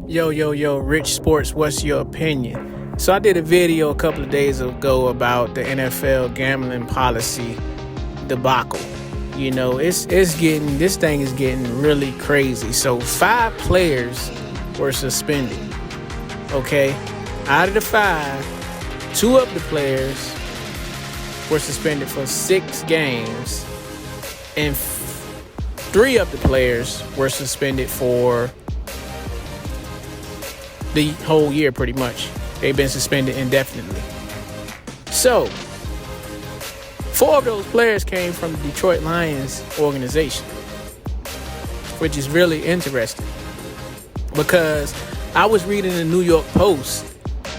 Yo, Rich Sports, what's your opinion? So I did a video a couple of days ago about the NFL gambling policy debacle. You know, this thing is getting really crazy. So 5 players were suspended. Okay? Out of the 5, 2 of the players were suspended for 6 games, and 3 of the players were suspended for the whole year, pretty much. They've been suspended indefinitely. So, 4 of those players came from the Detroit Lions organization, which is really interesting because I was reading the New York Post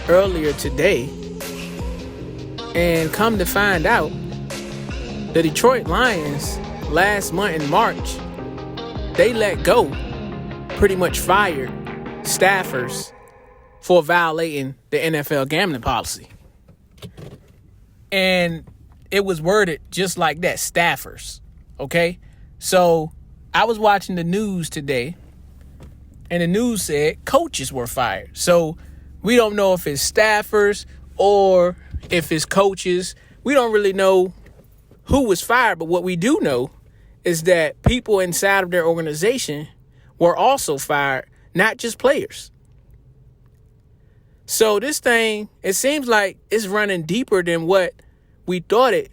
earlier today, and come to find out, the Detroit Lions last month in March, they let go, pretty much fired staffers for violating the NFL gambling policy. And it was worded just like that, staffers. Okay? So I was watching the news today, and the news said coaches were fired. So we don't know if it's staffers or if it's coaches. We don't really know who was fired, but what we do know is that people inside of their organization were also fired, not just players. So this thing, it seems like it's running deeper than what we thought it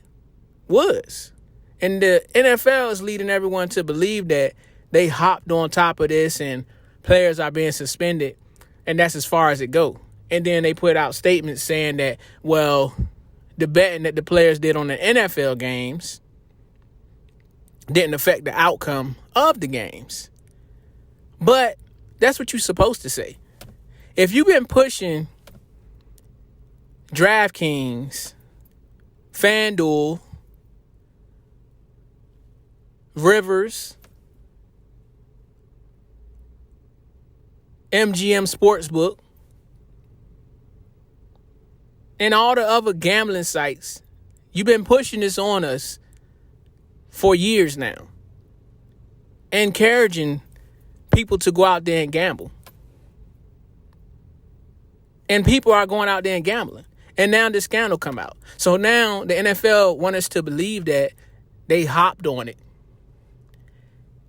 was. And the NFL is leading everyone to believe that they hopped on top of this and players are being suspended, and that's as far as it goes. And then they put out statements saying that, well, the betting that the players did on the NFL games didn't affect the outcome of the games. But that's what you're supposed to say. If you've been pushing DraftKings, FanDuel, Rivers, MGM Sportsbook, and all the other gambling sites, you've been pushing this on us for years now, encouraging people to go out there and gamble. And people are going out there and gambling. And now this scandal come out. So now the NFL want us to believe that they hopped on it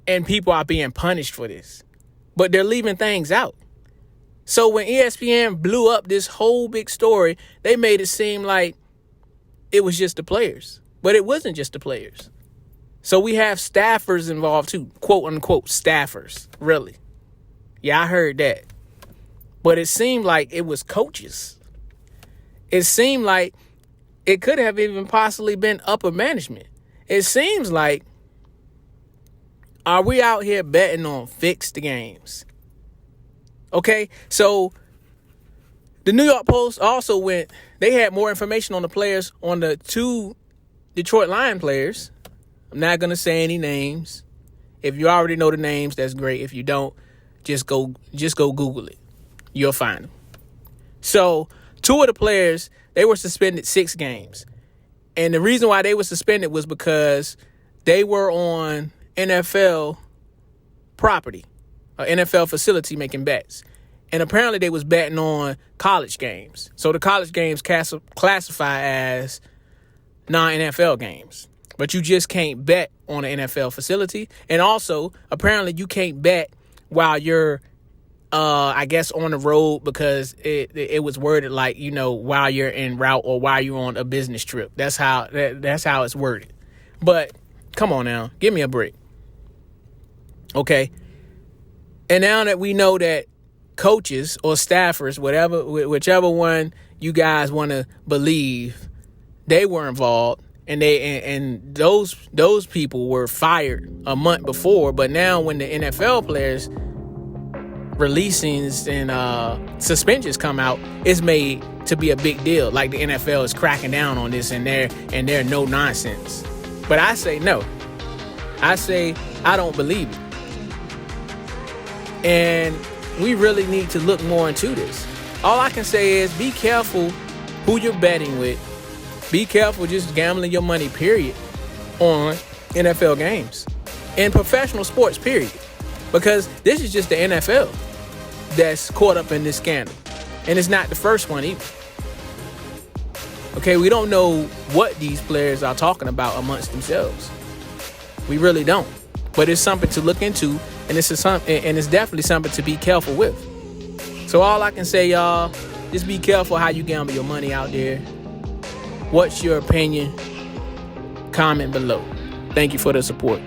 and people are being punished for this. But they're leaving things out. So when ESPN blew up this whole big story, they made it seem like it was just the players. But it wasn't just the players. So we have staffers involved too, quote unquote staffers, really. Yeah, I heard that. But it seemed like it was coaches. It seemed like it could have even possibly been upper management. It seems like, are we out here betting on fixed games? Okay, so the New York Post also they had more information on the players, on the 2 Detroit Lion players. I'm not going to say any names. If you already know the names, that's great. If you don't, just go Google it. You'll find them. So 2 of the players, they were suspended 6 games. And the reason why they were suspended was because they were on NFL property, an NFL facility, making bets. And apparently they was betting on college games. So the college games classify as non-NFL games. But you just can't bet on an NFL facility. And also, apparently you can't bet while you're, I guess, on the road, because it was worded like, you know, while you're en route or while you're on a business trip. That's how it's worded. But come on now, give me a break. Okay. And now that we know that coaches or staffers, whichever one you guys want to believe, they were involved, and those people were fired a month before. But now when the NFL players releasings and suspensions come out, it's made to be a big deal. Like the NFL is cracking down on this, and they're no nonsense. But I say no. I say I don't believe it. And we really need to look more into this. All I can say is be careful who you're betting with. Be careful just gambling your money, period, on NFL games and professional sports, period. Because this is just the NFL. that's caught up in this scandal. And it's not the first one either. Okay, we don't know what these players are talking about amongst themselves. We really don't. But it's something to look into, and it's definitely something to be careful with. So all I can say, y'all, just be careful how you gamble your money out there. What's your opinion? Comment below. Thank you for the support.